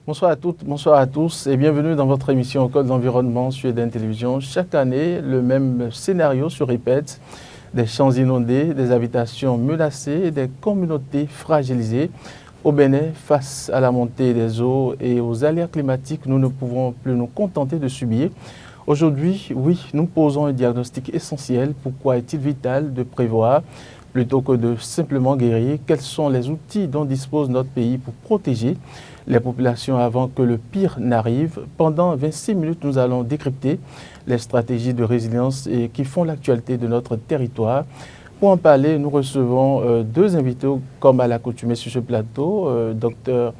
Bonsoir à toutes, bonsoir à tous et bienvenue dans votre émission au Code de l'environnement sur EDN Télévision. Chaque année, le même scénario se répète. Des champs inondés, des habitations menacées, des communautés fragilisées. Au Bénin, face à la montée des eaux et aux aléas climatiques, nous ne pouvons plus nous contenter de subir. Aujourd'hui, oui, nous posons un diagnostic essentiel. Pourquoi est-il vital de prévoir plutôt que de simplement guérir? Quels sont les outils dont dispose notre pays pour protéger les populations avant que le pire n'arrive? Pendant 26 minutes, nous allons décrypter les stratégies de résilience qui font l'actualité de notre territoire. Pour en parler, nous recevons deux invités, comme à l'accoutumée sur ce plateau. Docteur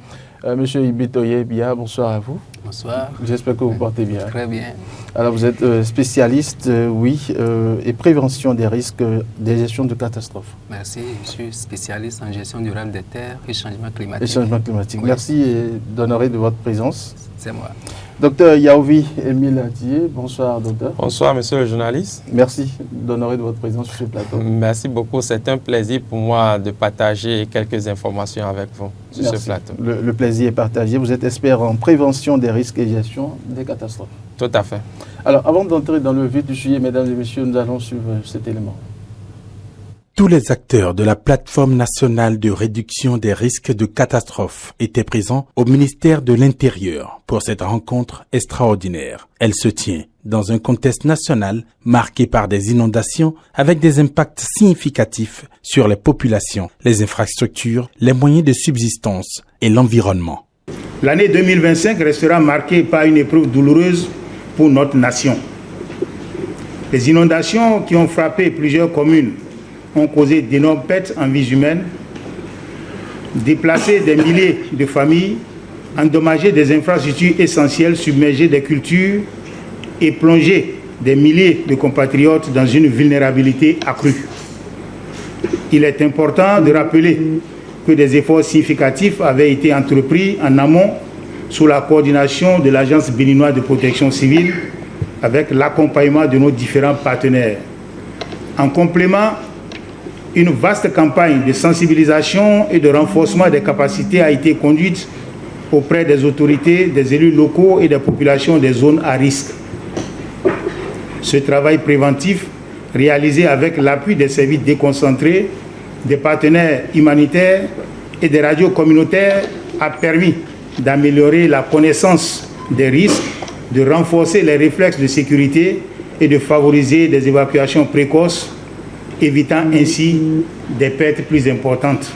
Monsieur Ibitoye Bia, bonsoir à vous. Bonsoir. J'espère que vous portez bien. Très bien. Alors, vous êtes spécialiste, et prévention des risques des gestions de catastrophes. Merci. Je suis spécialiste en gestion durable des terres et changement climatique. Et changement climatique. Oui. Merci d'honorer de votre présence. C'est moi. Docteur Yaovi Émile Atié, bonsoir docteur. Bonsoir monsieur le journaliste. Merci d'honorer de votre présence sur ce plateau. Merci beaucoup, c'est un plaisir pour moi de partager quelques informations avec vous sur ce plateau. Le plaisir est partagé. Vous êtes expert en prévention des risques et gestion des catastrophes. Tout à fait. Alors avant d'entrer dans le vif du sujet, mesdames et messieurs, nous allons suivre cet élément. Tous les acteurs de la plateforme nationale de réduction des risques de catastrophes étaient présents au ministère de l'Intérieur pour cette rencontre extraordinaire. Elle se tient dans un contexte national marqué par des inondations avec des impacts significatifs sur les populations, les infrastructures, les moyens de subsistance et l'environnement. L'année 2025 restera marquée par une épreuve douloureuse pour notre nation. Les inondations qui ont frappé plusieurs communes ont causé d'énormes pertes en vies humaines, déplacé des milliers de familles, endommagé des infrastructures essentielles, submergé des cultures et plongé des milliers de compatriotes dans une vulnérabilité accrue. Il est important de rappeler que des efforts significatifs avaient été entrepris en amont sous la coordination de l'Agence béninoise de protection civile avec l'accompagnement de nos différents partenaires. En complément, une vaste campagne de sensibilisation et de renforcement des capacités a été conduite auprès des autorités, des élus locaux et des populations des zones à risque. Ce travail préventif, réalisé avec l'appui des services déconcentrés, des partenaires humanitaires et des radios communautaires, a permis d'améliorer la connaissance des risques, de renforcer les réflexes de sécurité et de favoriser des évacuations précoces, évitant ainsi des pertes plus importantes.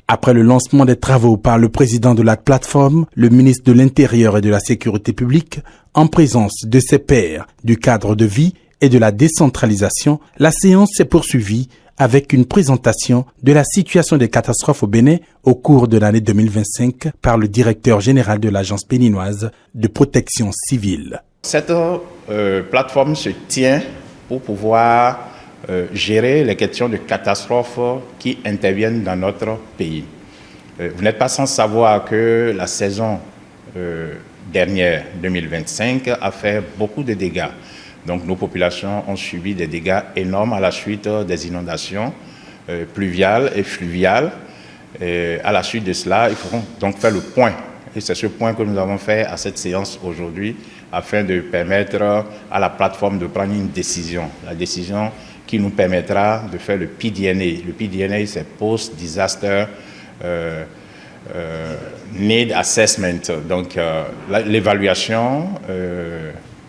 Après le lancement des travaux par le président de la plateforme, le ministre de l'Intérieur et de la Sécurité publique, en présence de ses pairs du cadre de vie et de la décentralisation, la séance s'est poursuivie avec une présentation de la situation des catastrophes au Bénin au cours de l'année 2025 par le directeur général de l'Agence béninoise de protection civile. Cette plateforme se tient pour pouvoir gérer les questions de catastrophes qui interviennent dans notre pays. Vous n'êtes pas sans savoir que la saison dernière, 2025, a fait beaucoup de dégâts. Donc nos populations ont subi des dégâts énormes à la suite des inondations pluviales et fluviales. À la suite de cela, il faut donc faire le point. Et c'est ce point que nous avons fait à cette séance aujourd'hui afin de permettre à la plateforme de prendre une décision. La décision qui nous permettra de faire le PDNA. Le PDNA, c'est Post-Disaster Need Assessment, donc l'évaluation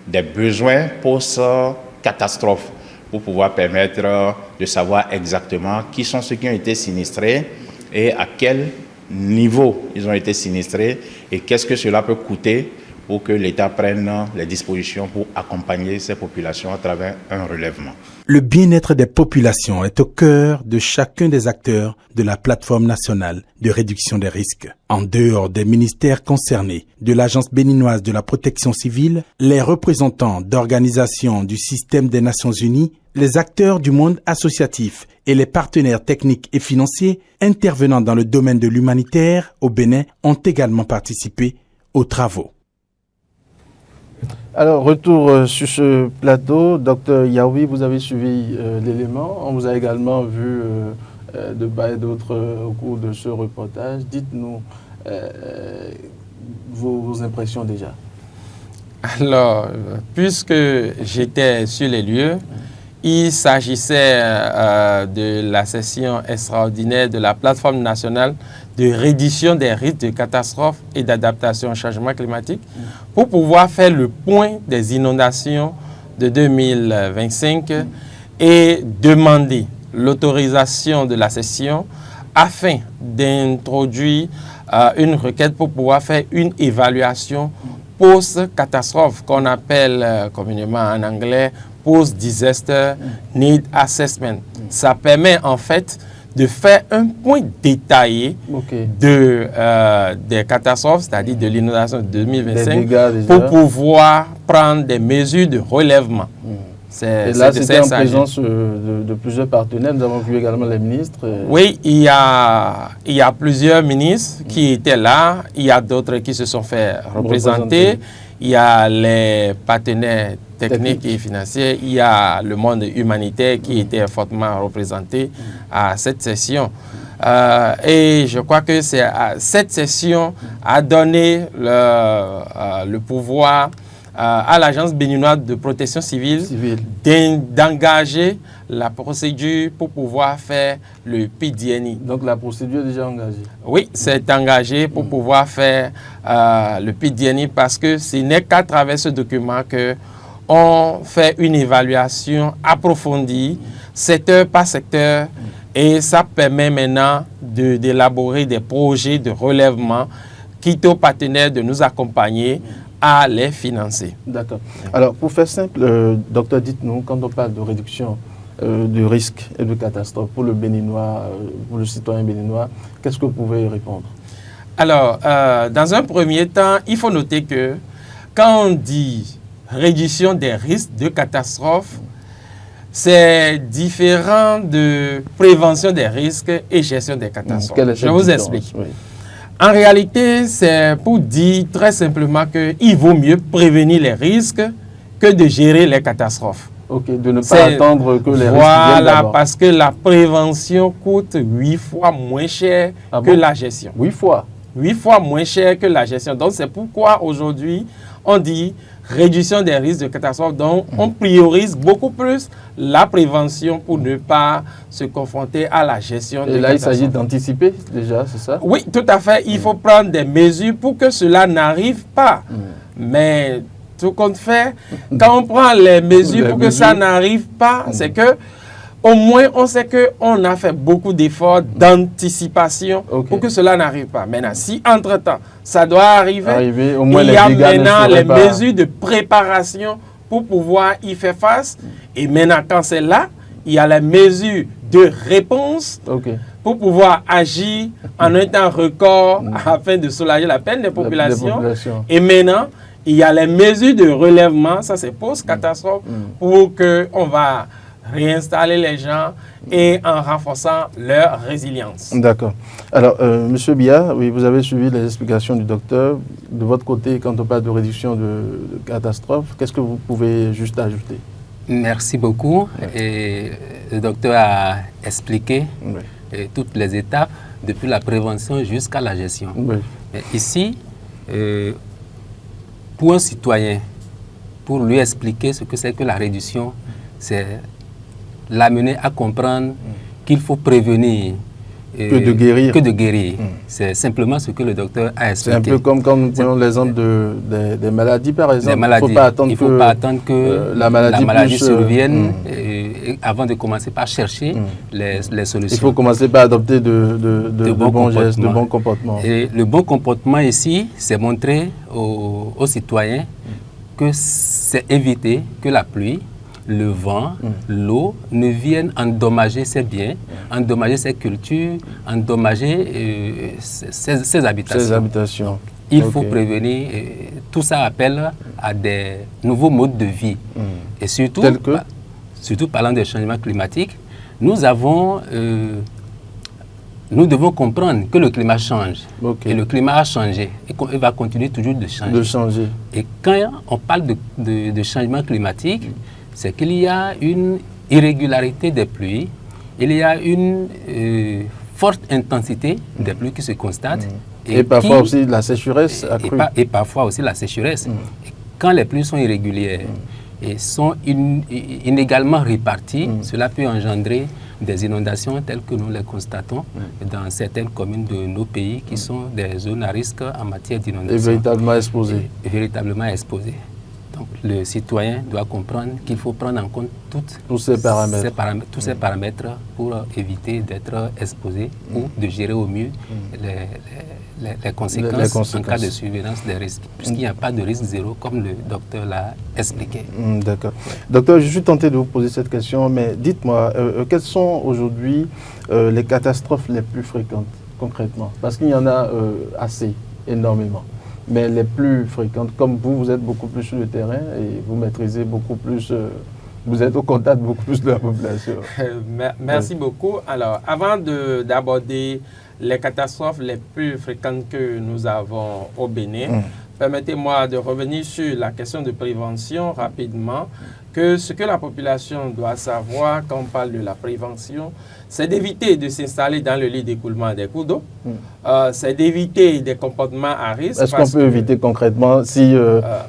des besoins post-catastrophe pour pouvoir permettre de savoir exactement qui sont ceux qui ont été sinistrés et à quel niveau ils ont été sinistrés et qu'est-ce que cela peut coûter pour que l'État prenne les dispositions pour accompagner ces populations à travers un relèvement. Le bien-être des populations est au cœur de chacun des acteurs de la plateforme nationale de réduction des risques. En dehors des ministères concernés, de l'Agence béninoise de la protection civile, les représentants d'organisations du système des Nations Unies, les acteurs du monde associatif et les partenaires techniques et financiers intervenant dans le domaine de l'humanitaire au Bénin ont également participé aux travaux. Alors, retour sur ce plateau. Docteur Yaoui, vous avez suivi l'élément. On vous a également vu de part et d'autre au cours de ce reportage. Dites-nous, vos impressions déjà? Alors, puisque j'étais sur les lieux, il s'agissait de la session extraordinaire de la plateforme nationale de réduction des risques de catastrophes et d'adaptation au changement climatique pour pouvoir faire le point des inondations de 2025 et demander l'autorisation de la session afin d'introduire une requête pour pouvoir faire une évaluation post-catastrophe qu'on appelle communément en anglais Post-Disaster Need Assessment. Ça permet en fait de faire un point détaillé des catastrophes, c'est-à-dire de l'inondation de 2025, pour pouvoir prendre des mesures de relèvement. Et là, c'était en présence de plusieurs partenaires. Nous avons vu également les ministres. Oui, il y a plusieurs ministres qui étaient là. Il y a d'autres qui se sont fait représenter. Il y a les partenaires techniques et financiers. Il y a le monde humanitaire qui était fortement représenté à cette session. Et je crois que cette session a donné le pouvoir à l'Agence béninoise de protection civile d'engager la procédure pour pouvoir faire le PDNI. Donc la procédure est déjà engagée? Oui, c'est engagé pour pouvoir faire le PDNI parce que ce n'est qu'à travers ce document qu'on fait une évaluation approfondie, secteur par secteur, et ça permet maintenant d'élaborer des projets de relèvement, quitte aux partenaires de nous accompagner à les financer. D'accord. Alors, pour faire simple, docteur, dites-nous, quand on parle de réduction de risques et de catastrophes pour le Béninois, pour le citoyen béninois, qu'est-ce que vous pouvez répondre? Alors, dans un premier temps, il faut noter que quand on dit réduction des risques de catastrophes, c'est différent de prévention des risques et gestion des catastrophes. Je vous explique. Oui. En réalité, c'est pour dire très simplement qu'il vaut mieux prévenir les risques que de gérer les catastrophes. Ok, de ne pas attendre que les risques viennent Voilà, parce que la prévention coûte 8 fois moins cher que la gestion. 8 fois? 8 fois moins cher que la gestion. Donc, c'est pourquoi aujourd'hui, on dit réduction des risques de catastrophe. Donc, on priorise beaucoup plus la prévention pour ne pas se confronter à la gestion des catastrophes. Et là, il s'agit d'anticiper déjà, c'est ça? Oui, tout à fait. Il faut prendre des mesures pour que cela n'arrive pas. Mais tout compte fait, quand on prend les mesures pour que ça n'arrive pas, c'est que au moins, on sait qu'on a fait beaucoup d'efforts d'anticipation pour que cela n'arrive pas. Maintenant, si entre-temps, ça doit arriver, au moins il y a maintenant les mesures de préparation pour pouvoir y faire face. Et maintenant, quand c'est là, il y a les mesures de réponse pour pouvoir agir en un temps record afin de soulager la peine des populations. Et maintenant, il y a les mesures de relèvement, ça c'est post-catastrophe, pour qu'on va réinstaller les gens et en renforçant leur résilience. D'accord. Alors, Monsieur Biya, oui, vous avez suivi les explications du docteur. De votre côté, quand on parle de réduction de catastrophes, qu'est-ce que vous pouvez juste ajouter? Merci beaucoup. Et le docteur a expliqué toutes les étapes, depuis la prévention jusqu'à la gestion. Et ici, pour un citoyen, pour lui expliquer ce que c'est que la réduction, c'est l'amener à comprendre qu'il faut prévenir que de guérir. C'est simplement ce que le docteur a expliqué. C'est un peu comme quand nous prenons l'exemple des maladies, par exemple. Il ne faut pas attendre que la maladie survienne avant de commencer par chercher les solutions. Il faut commencer par adopter de bons gestes, de bons comportements. Et le bon comportement ici, c'est montrer aux citoyens que c'est éviter que la pluie, le vent, l'eau ne viennent endommager ses biens, endommager ses cultures, endommager ses habitations. Il faut prévenir. Tout ça appelle à des nouveaux modes de vie. Et surtout, parlant des changements climatiques, nous devons comprendre que le climat change. Et le climat a changé. Et il va continuer toujours de changer. Et quand on parle de changement climatique, c'est qu'il y a une irrégularité des pluies, il y a une forte intensité des pluies qui se constate, Et parfois aussi la sécheresse accrue. Et parfois aussi la sécheresse. Et quand les pluies sont irrégulières et sont inégalement réparties, cela peut engendrer des inondations telles que nous les constatons dans certaines communes de nos pays qui sont des zones à risque en matière d'inondation. Et véritablement exposées. Véritablement exposées. Donc le citoyen doit comprendre qu'il faut prendre en compte tous ces paramètres pour éviter d'être exposé ou de gérer au mieux les conséquences en cas de survenance des risques, puisqu'il n'y a pas de risque zéro comme le docteur l'a expliqué. D'accord. Docteur, je suis tenté de vous poser cette question, mais dites-moi, quelles sont aujourd'hui les catastrophes les plus fréquentes, concrètement? Parce qu'il y en a assez, énormément. Mais les plus fréquentes, comme vous êtes beaucoup plus sur le terrain et vous maîtrisez beaucoup plus, vous êtes au contact beaucoup plus de la population. Merci beaucoup. Alors, avant d'aborder les catastrophes les plus fréquentes que nous avons au Bénin, permettez-moi de revenir sur la question de prévention rapidement, que ce que la population doit savoir quand on parle de la prévention, c'est d'éviter de s'installer dans le lit d'écoulement des cours d'eau, c'est d'éviter des comportements à risque. Est-ce qu'on peut éviter concrètement si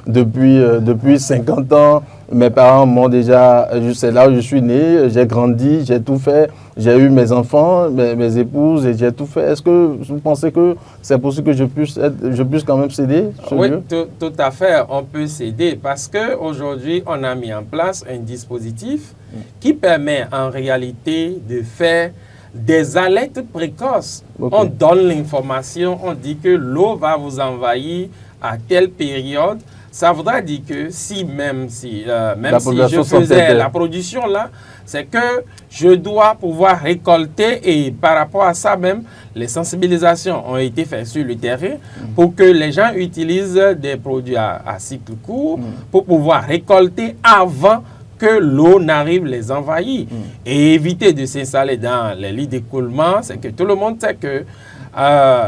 depuis 50 ans, mes parents m'ont déjà, c'est là où je suis né, j'ai grandi, j'ai tout fait, j'ai eu mes enfants, mes épouses, et j'ai tout fait. Est-ce que vous pensez que c'est possible que je puisse quand même céder ce Oui, lieu? tout à fait, on peut céder parce qu'aujourd'hui, on a mis en place un dispositif qui permet en réalité de faire des alertes précoces. Okay. On donne l'information, on dit que l'eau va vous envahir à telle période. Ça voudra dire que même si je faisais la production là, c'est que je dois pouvoir récolter et par rapport à ça même, les sensibilisations ont été faites sur le terrain pour que les gens utilisent des produits à cycle court pour pouvoir récolter avant que l'eau n'arrive les envahir et éviter de s'installer dans les lits d'écoulement. C'est que tout le monde sait que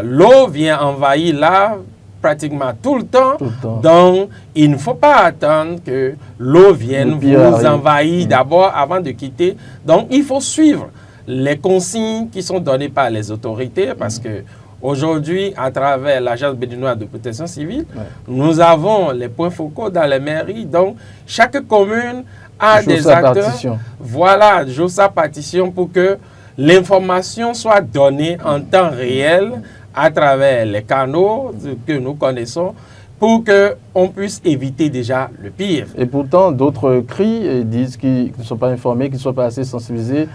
l'eau vient envahir là pratiquement tout le temps. Donc, il ne faut pas attendre que l'eau vienne vous envahir d'abord avant de quitter. Donc, il faut suivre les consignes qui sont données par les autorités parce que aujourd'hui, à travers l'Agence béninoise de protection civile, nous avons les points focaux dans les mairies. Donc, chaque commune a des acteurs. Voilà, joue sa partition pour que l'information soit donnée en temps réel à travers les canaux que nous connaissons pour qu'on puisse éviter déjà le pire. Et pourtant, d'autres crient et disent qu'ils ne sont pas informés, qu'ils ne sont pas assez sensibilisés,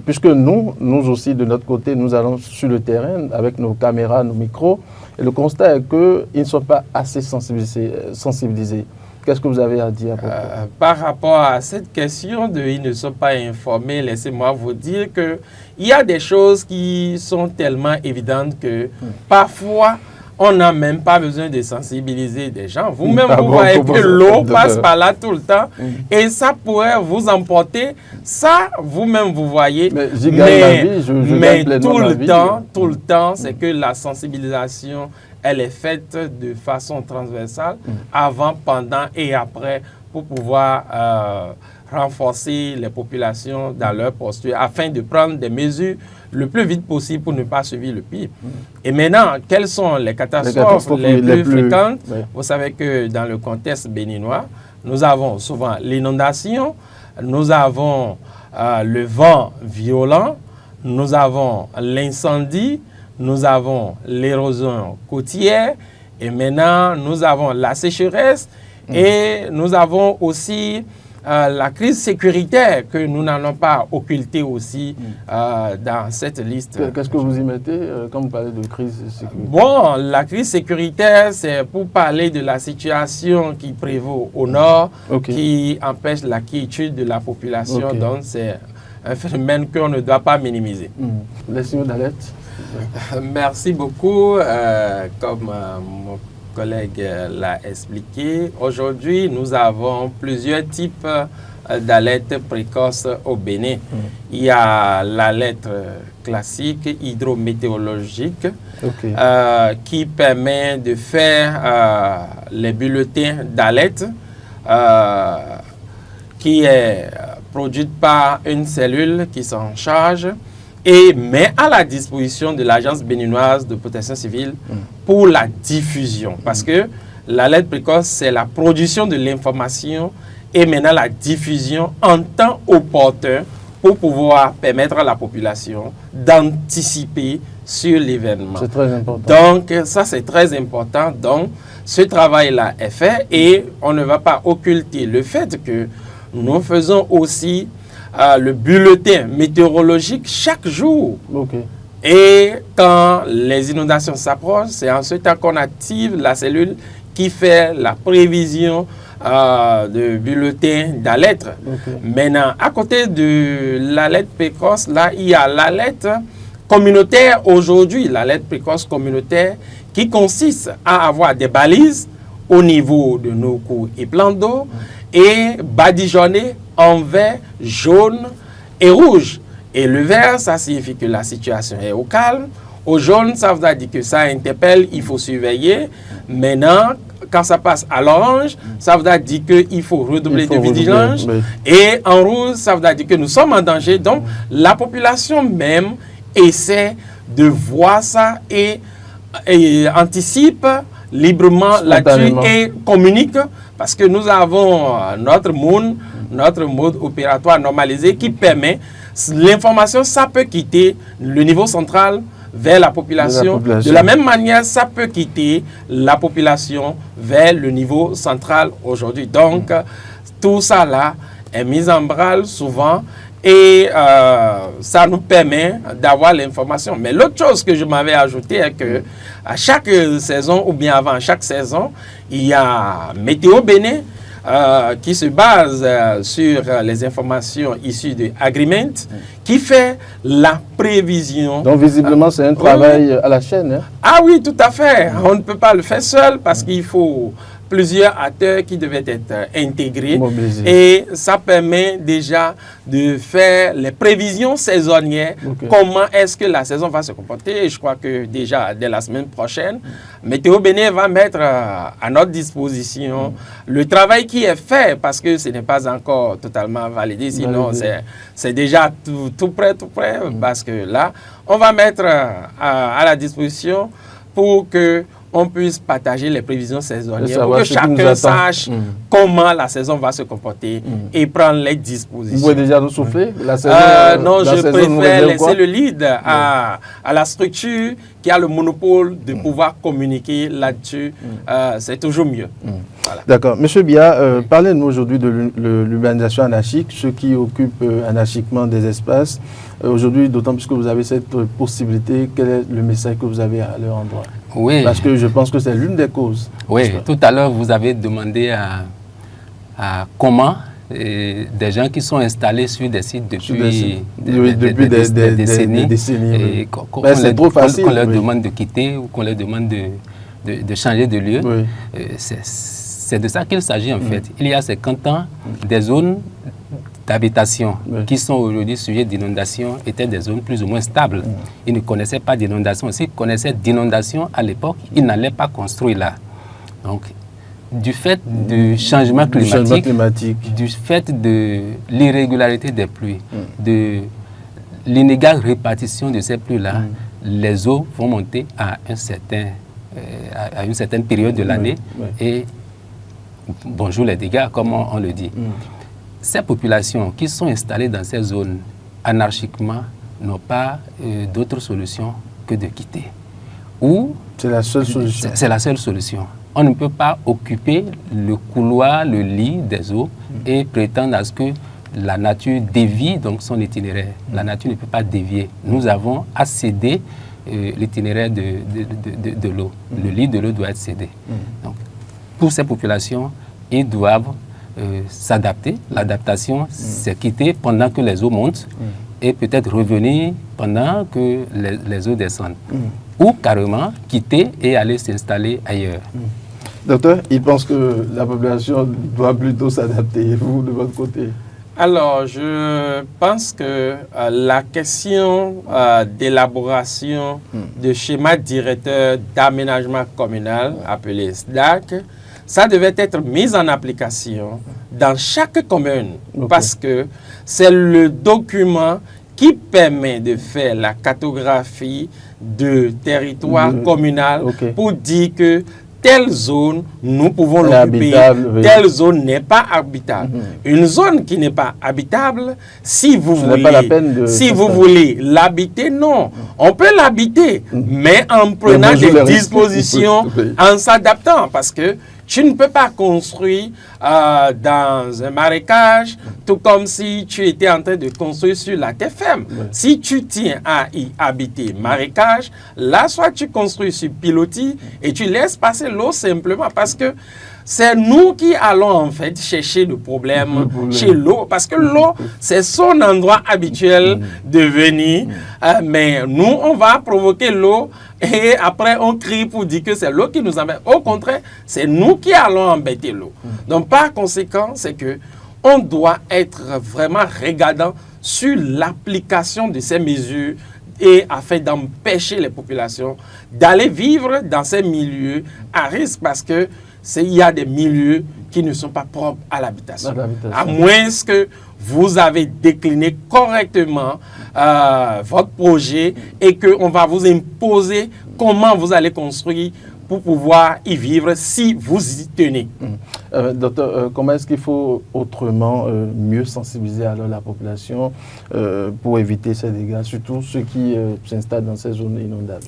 puisque nous aussi, de notre côté, nous allons sur le terrain avec nos caméras, nos micros, et le constat est qu'ils ne sont pas assez sensibilisés. Qu'est-ce que vous avez à dire à propos? Par rapport à cette question de « ils ne sont pas informés », laissez-moi vous dire qu'il y a des choses qui sont tellement évidentes que parfois, on n'a même pas besoin de sensibiliser des gens. Vous-même, vous voyez que l'eau passe par là tout le temps et ça pourrait vous emporter. Ça, vous-même, vous voyez. Mais tout le temps, c'est que la sensibilisation, elle est faite de façon transversale, avant, pendant et après, pour pouvoir renforcer les populations dans leur posture, afin de prendre des mesures le plus vite possible pour ne pas subir le pire. Et maintenant, quelles sont les catastrophes les plus fréquentes? Vous savez que dans le contexte béninois, nous avons souvent l'inondation, nous avons le vent violent, nous avons l'incendie, nous avons l'érosion côtière et maintenant nous avons la sécheresse et nous avons aussi la crise sécuritaire que nous n'allons pas occulter aussi dans cette liste. Qu'est-ce que vous y mettez quand vous parlez de crise sécuritaire? Bon, la crise sécuritaire, c'est pour parler de la situation qui prévaut au nord, qui empêche la quiétude de la population. Donc c'est un phénomène qu'on ne doit pas minimiser. Les signaux d'alerte? Merci beaucoup. Comme mon collègue l'a expliqué, aujourd'hui, nous avons plusieurs types d'alertes précoces au Bénin. Il y a l'alerte classique hydrométéorologique qui permet de faire les bulletins d'alerte qui est produite par une cellule qui s'en charge et met à la disposition de l'Agence béninoise de protection civile pour la diffusion. Parce que l'alerte précoce, c'est la production de l'information et maintenant la diffusion en temps opportun pour pouvoir permettre à la population d'anticiper sur l'événement. C'est très important. Donc, ça, c'est très important. Donc, ce travail-là est fait et on ne va pas occulter le fait que nous faisons aussi le bulletin météorologique chaque jour. Okay. Et quand les inondations s'approchent, c'est en ce temps qu'on active la cellule qui fait la prévision de bulletin d'alerte. Okay. Maintenant, à côté de l'alerte précoce, là, il y a l'alerte communautaire aujourd'hui, l'alerte précoce communautaire qui consiste à avoir des balises au niveau de nos cours et plans d'eau et badigeonner en vert, jaune et rouge. Et le vert, ça signifie que la situation est au calme. Au jaune, ça veut dire que ça interpelle, il faut surveiller. Maintenant, quand ça passe à l'orange, ça veut dire qu'il faut redoubler de vigilance. Oui. Et en rouge, ça veut dire que nous sommes en danger. Donc, la population même essaie de voir ça et anticipe librement là-dessus et communique parce que nous avons notre mode opératoire normalisé qui permet l'information, ça peut quitter le niveau central vers la population. De la même manière, ça peut quitter la population vers le niveau central aujourd'hui. Donc, tout ça là est mis en branle souvent et ça nous permet d'avoir l'information. Mais l'autre chose que je m'avais ajouté est que à chaque saison ou bien avant chaque saison, il y a Météo Bénin qui se base sur les informations issues de Agreement, qui fait la prévision. Donc visiblement, c'est un travail à la chaîne. Hein? Ah oui, tout à fait. On ne peut pas le faire seul parce qu'il faut plusieurs acteurs qui devaient être intégrés. Mobilisés. Et ça permet déjà de faire les prévisions saisonnières. Okay. Comment est-ce que la saison va se comporter? Et je crois que déjà dès la semaine prochaine, Météo Bénin va mettre à notre disposition le travail qui est fait parce que ce n'est pas encore totalement validé. Sinon, c'est déjà tout prêt parce que là, on va mettre à la disposition pour que on puisse partager les prévisions saisonnières pour que chacun sache comment la saison va se comporter et prendre les dispositions. Vous pouvez déjà nous souffler la saison? Non, je préfère laisser le lead à la structure qui a le monopole de pouvoir communiquer là-dessus. C'est toujours mieux. Voilà. D'accord. Monsieur Biya, parlez-nous aujourd'hui de l'urbanisation anarchique, ceux qui occupent anarchiquement des espaces. Aujourd'hui, d'autant plus que vous avez cette possibilité, quel est le message que vous avez à leur endroit? Oui. Parce que je pense que c'est l'une des causes. Oui, tout à l'heure, vous avez demandé à comment des gens qui sont installés sur des sites depuis des décennies, oui. Qu'on leur demande de quitter ou qu'on leur demande de changer de lieu. Oui. C'est de ça qu'il s'agit en fait. Il y a 50 ans, des zones d'habitation qui sont aujourd'hui sujets d'inondation étaient des zones plus ou moins stables. Ils ne connaissaient pas d'inondation. S'ils connaissaient d'inondation à l'époque, ils n'allaient pas construire là. Donc, du fait du changement climatique, du fait de l'irrégularité des pluies, de l'inégale répartition de ces pluies-là, les eaux vont monter à une certaine période de l'année et bonjour les dégâts, comme on le dit. Ces populations qui sont installées dans ces zones anarchiquement n'ont pas d'autre solution que de quitter. Ou c'est la seule solution. C'est la seule solution. On ne peut pas occuper le couloir, le lit des eaux et prétendre à ce que la nature dévie donc son itinéraire. La nature ne peut pas dévier. Nous avons à céder l'itinéraire de l'eau. Le lit de l'eau doit être cédé. Donc, pour ces populations, ils doivent s'adapter. L'adaptation, c'est quitter pendant que les eaux montent et peut-être revenir pendant que les eaux descendent. Ou carrément quitter et aller s'installer ailleurs. Docteur, il pense que la population doit plutôt s'adapter. Vous, de votre côté? Alors, je pense que la question d'élaboration de schéma directeur d'aménagement communal, appelé SDAC, ça devait être mis en application dans chaque commune parce que c'est le document qui permet de faire la cartographie de territoire communal pour dire que telle zone, nous pouvons l'occuper, telle zone n'est pas habitable. Une zone qui n'est pas habitable, si vous voulez l'habiter, non. On peut l'habiter, mais en prenant des dispositions, en s'adaptant, parce que tu ne peux pas construire dans un marécage, tout comme si tu étais en train de construire sur la terre ferme. Si tu tiens à y habiter marécage, là, soit tu construis sur pilotis et tu laisses passer l'eau simplement parce que c'est nous qui allons en fait chercher le problème chez l'eau, parce que l'eau, c'est son endroit habituel de venir, mais nous, on va provoquer l'eau et après on crie pour dire que c'est l'eau qui nous embête. Au contraire, c'est nous qui allons embêter l'eau. Donc par conséquent, c'est que on doit être vraiment regardant sur l'application de ces mesures et afin d'empêcher les populations d'aller vivre dans ces milieux à risque, parce que il y a des milieux qui ne sont pas propres à l'habitation. À moins que vous avez décliné correctement votre projet et qu'on va vous imposer comment vous allez construire pour pouvoir y vivre si vous y tenez. Docteur, comment est-ce qu'il faut autrement mieux sensibiliser alors la population pour éviter ces dégâts, surtout ceux qui s'installent dans ces zones inondables?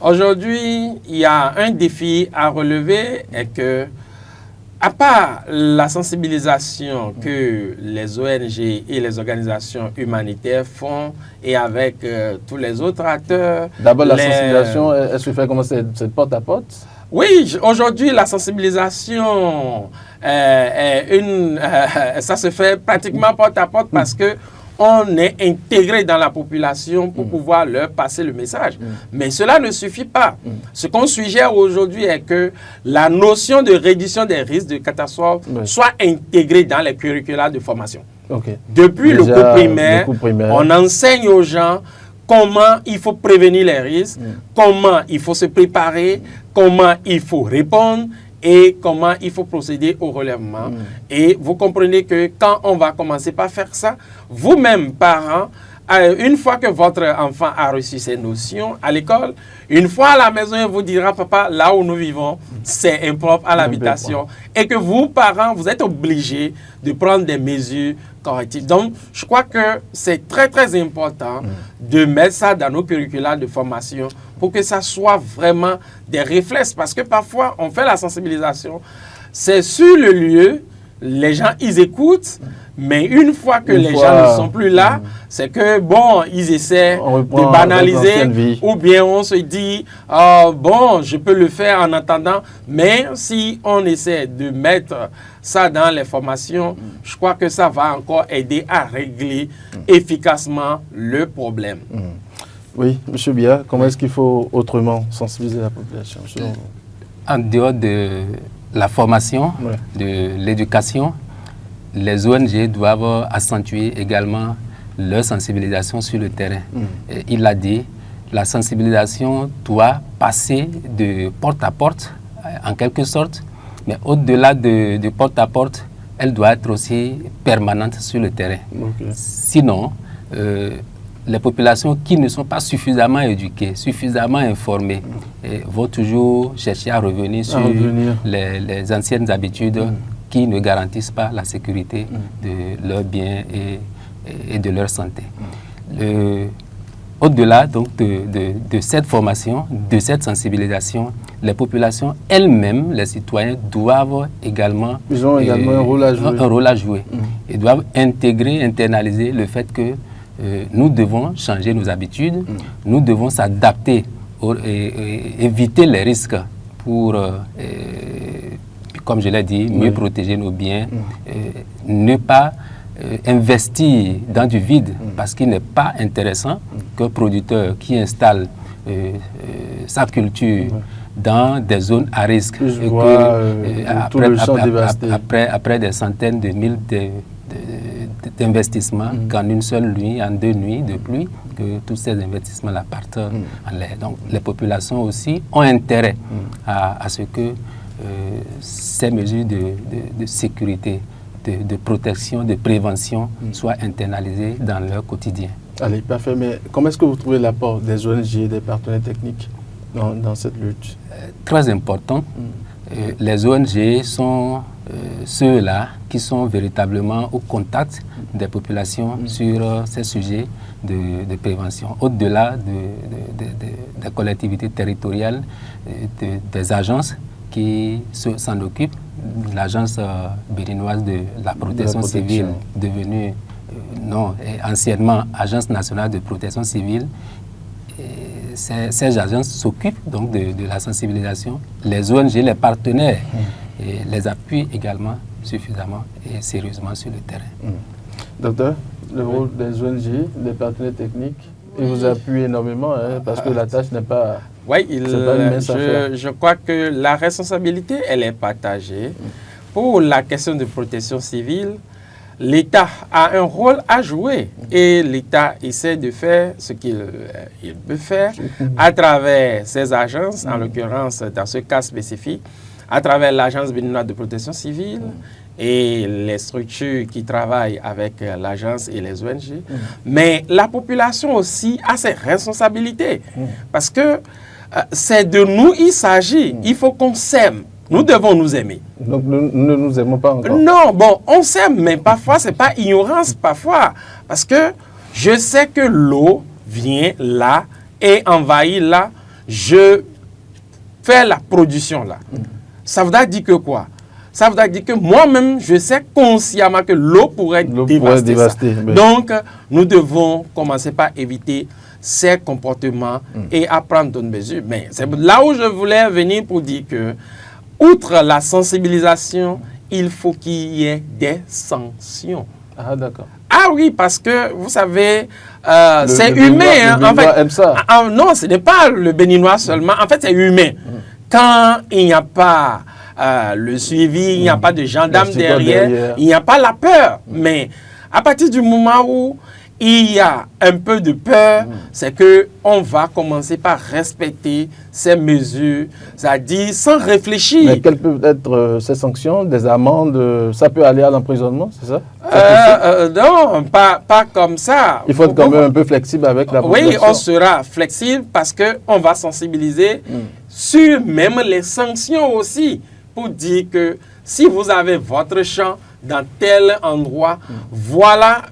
Aujourd'hui, il y a un défi à relever, et que, à part la sensibilisation que les ONG et les organisations humanitaires font, et avec tous les autres acteurs... D'abord, la sensibilisation, elle se fait comment? C'est porte à porte? Oui, aujourd'hui, la sensibilisation, ça se fait pratiquement porte à porte parce que on est intégré dans la population pour pouvoir leur passer le message. Mais cela ne suffit pas. Ce qu'on suggère aujourd'hui est que la notion de réduction des risques de catastrophe soit intégrée dans les curricula de formation. Depuis le cours primaire, on enseigne aux gens comment il faut prévenir les risques, comment il faut se préparer, comment il faut répondre et comment il faut procéder au relèvement. Et vous comprenez que quand on va commencer par faire ça, vous-même, parents, une fois que votre enfant a reçu ces notions à l'école, une fois à la maison, il vous dira, papa, là où nous vivons, c'est impropre à l'habitation. Et que vous, parents, vous êtes obligés de prendre des mesures correctives. Donc, je crois que c'est très, très important de mettre ça dans nos curricula de formation pour que ça soit vraiment des réflexes. Parce que parfois, on fait la sensibilisation, c'est sur le lieu, les gens, ils écoutent, mais une fois que les gens ne sont plus là, c'est que, bon, ils essaient de banaliser, ou bien on se dit, bon, je peux le faire en attendant, mais si on essaie de mettre ça dans les formations, je crois que ça va encore aider à régler efficacement le problème. Oui, M. Bia, comment est-ce qu'il faut autrement sensibiliser la population selon vous? En dehors de la formation, de l'éducation, les ONG doivent accentuer également leur sensibilisation sur le terrain. Et il l'a dit, la sensibilisation doit passer de porte à porte, en quelque sorte, mais au-delà de porte à porte, elle doit être aussi permanente sur le terrain. Sinon, les populations qui ne sont pas suffisamment éduquées, suffisamment informées, vont toujours chercher à revenir sur les anciennes habitudes qui ne garantissent pas la sécurité de leurs biens et de leur santé. Au-delà donc de cette formation, de cette sensibilisation, les populations elles-mêmes, les citoyens, doivent également, ils ont également un rôle à jouer. Ils doivent intégrer, internaliser le fait que nous devons changer nos habitudes, nous devons s'adapter et éviter les risques pour, comme je l'ai dit, mieux protéger nos biens, ne pas investir dans du vide, parce qu'il n'est pas intéressant qu'un producteur qui installe sa culture dans des zones à risque, et après des centaines de mille d'investissements, qu'en une seule nuit, en 2 nuits de pluie, que tous ces investissements-là partent en l'air. Donc les populations aussi ont intérêt à ce que ces mesures de sécurité, de protection, de prévention soient internalisées dans leur quotidien. Allez, parfait. Mais comment est-ce que vous trouvez l'apport des ONG, des partenaires techniques dans cette lutte? Très important. Les ONG sont ceux-là qui sont véritablement au contact des populations sur ces sujets de prévention. Au-delà des collectivités territoriales, des agences qui s'en occupent, l'agence béninoise de la protection civile, devenue anciennement Agence nationale de protection civile, ces agences s'occupent donc de la sensibilisation. Les ONG, les partenaires, les appuient également suffisamment et sérieusement sur le terrain. Docteur, le rôle des ONG, des partenaires techniques, ils vous appuient énormément parce que la tâche n'est pas... Oui, je crois que la responsabilité, elle est partagée. Pour la question de protection civile, l'État a un rôle à jouer et l'État essaie de faire ce qu'il peut faire à travers ses agences, en l'occurrence dans ce cas spécifique, à travers l'Agence béninoise de protection civile et les structures qui travaillent avec l'agence et les ONG. Mais la population aussi a ses responsabilités parce que c'est de nous il s'agit. Il faut qu'on s'aime. Nous devons nous aimer. Donc nous ne nous aimons pas encore. Non, bon, on s'aime, mais parfois, ce n'est pas ignorance, parfois. Parce que je sais que l'eau vient là et envahit là. Je fais la production là. Ça veut dire que quoi? Ça veut dire que moi-même, je sais consciemment que l'eau pourrait dévaster. Mais... Donc, nous devons commencer par éviter ces comportements et à prendre d'autres mesures. Mais c'est là où je voulais venir pour dire que outre la sensibilisation, il faut qu'il y ait des sanctions. Ah, d'accord. Ah oui, parce que, vous savez, c'est humain. Le Béninois aime ça. Non, ce n'est pas le Béninois seulement. En fait, c'est humain. Quand il n'y a pas le suivi, il n'y a pas de gendarme derrière, il n'y a pas la peur. Mais à partir du moment où il y a un peu de peur, c'est qu'on va commencer par respecter ces mesures, c'est-à-dire sans réfléchir. Mais quelles peuvent être ces sanctions? Des amendes? Ça peut aller à l'emprisonnement, c'est ça? Non, pas comme ça. Il faut être quand même un peu flexible avec la population. Oui, on sera flexible parce qu'on va sensibiliser sur même les sanctions aussi, pour dire que si vous avez votre champ dans tel endroit, voilà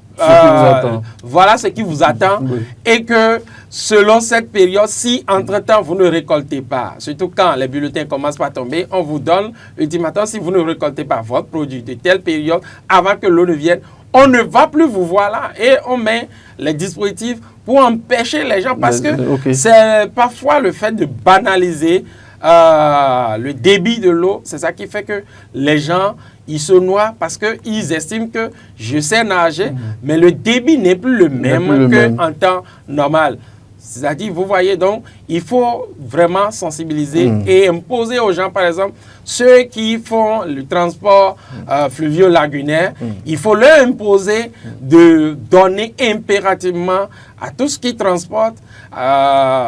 ce qui vous attend et que selon cette période, si entre-temps vous ne récoltez pas, surtout quand les bulletins commencent par tomber, on vous donne ultimatum, si vous ne récoltez pas votre produit de telle période avant que l'eau ne vienne, on ne va plus vous voir là et on met les dispositifs pour empêcher les gens parce que c'est parfois le fait de banaliser le débit de l'eau, c'est ça qui fait que les gens ils se noient parce qu'ils estiment que je sais nager, mais le débit n'est plus le même qu'en temps normal. C'est-à-dire, vous voyez, donc, il faut vraiment sensibiliser et imposer aux gens, par exemple, ceux qui font le transport fluvio-lagunaire, il faut leur imposer de donner impérativement à tout ce qui transporte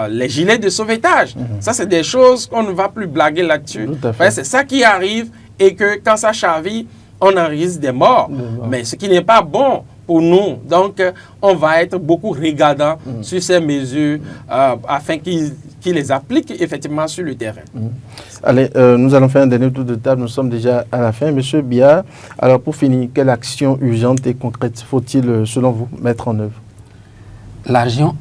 les gilets de sauvetage. Ça, c'est des choses qu'on ne va plus blaguer là-dessus. C'est ça qui arrive et que quand ça chaville, on en risque des morts. Mais ce qui n'est pas bon pour nous. Donc, on va être beaucoup regardant sur ces mesures afin qu'ils les appliquent effectivement sur le terrain. Allez, nous allons faire un dernier tour de table. Nous sommes déjà à la fin. Monsieur Biya, alors pour finir, quelle action urgente et concrète faut-il, selon vous, mettre en œuvre? L'action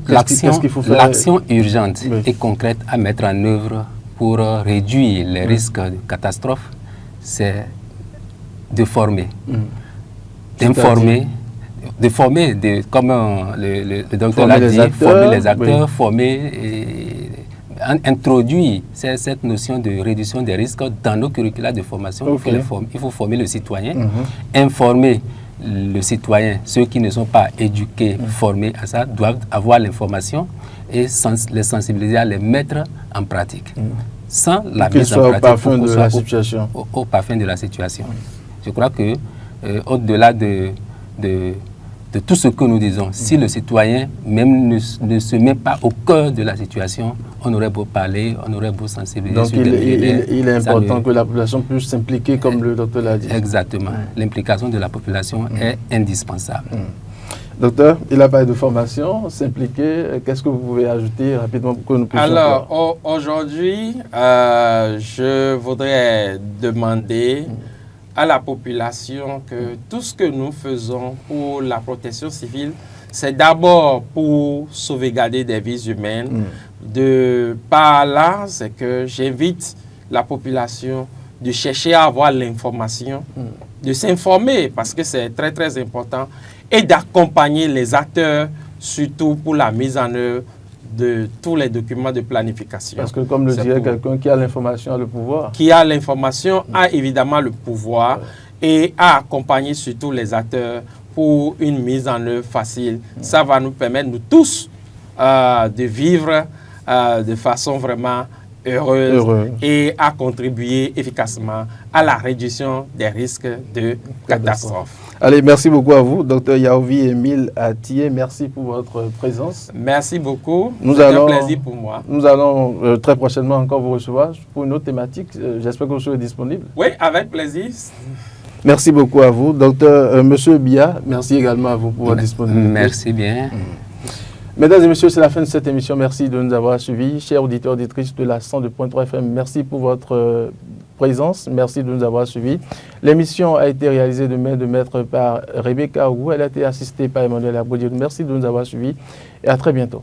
urgente et concrète à mettre en œuvre pour réduire les risques de catastrophes, c'est de former, d'informer, comme le docteur l'a dit, former les acteurs, introduire cette notion de réduction des risques dans nos curricula de formation. Il faut former le citoyen, informer le citoyen. Ceux qui ne sont pas éduqués, formés à ça, doivent avoir l'information et les sensibiliser à les mettre en pratique. Sans la mise en pratique, au parfum de la situation. Je crois que au-delà de tout ce que nous disons, si le citoyen même ne se met pas au cœur de la situation, on aurait beau parler, on aurait beau sensibiliser. Donc il est important que la population puisse s'impliquer comme le docteur l'a dit. Exactement. L'implication de la population est indispensable. Docteur, il a parlé de formation, s'impliquer. Qu'est-ce que vous pouvez ajouter rapidement pour que nous puissions Alors, aujourd'hui, je voudrais demander à la population que tout ce que nous faisons pour la protection civile, c'est d'abord pour sauvegarder des vies humaines. De par là, c'est que j'invite la population de chercher à avoir l'information, de s'informer parce que c'est très très important et d'accompagner les acteurs, surtout pour la mise en œuvre de tous les documents de planification. Parce que comme le dirait quelqu'un, qui a l'information a le pouvoir. Qui a l'information a évidemment le pouvoir et a accompagné surtout les acteurs pour une mise en œuvre facile. Ça va nous permettre, nous tous, de vivre de façon vraiment heureuse et à contribuer efficacement à la réduction des risques de catastrophe. Allez, merci beaucoup à vous, Dr Yaovi Émile Atié. Merci pour votre présence. Merci beaucoup. C'est un plaisir pour moi. Nous allons très prochainement encore vous recevoir pour une autre thématique. J'espère que vous serez disponible. Oui, avec plaisir. Merci beaucoup à vous. Docteur Monsieur Bia, merci également à vous pour votre disponibilité. Merci bien. Mesdames et messieurs, c'est la fin de cette émission. Merci de nous avoir suivis. Chers auditeurs, auditrices de la 102.3 FM, merci pour votre présence. Merci de nous avoir suivis. L'émission a été réalisée de main de maître par Rebecca Roux. Elle a été assistée par Emmanuel Aboudir. Merci de nous avoir suivis et à très bientôt.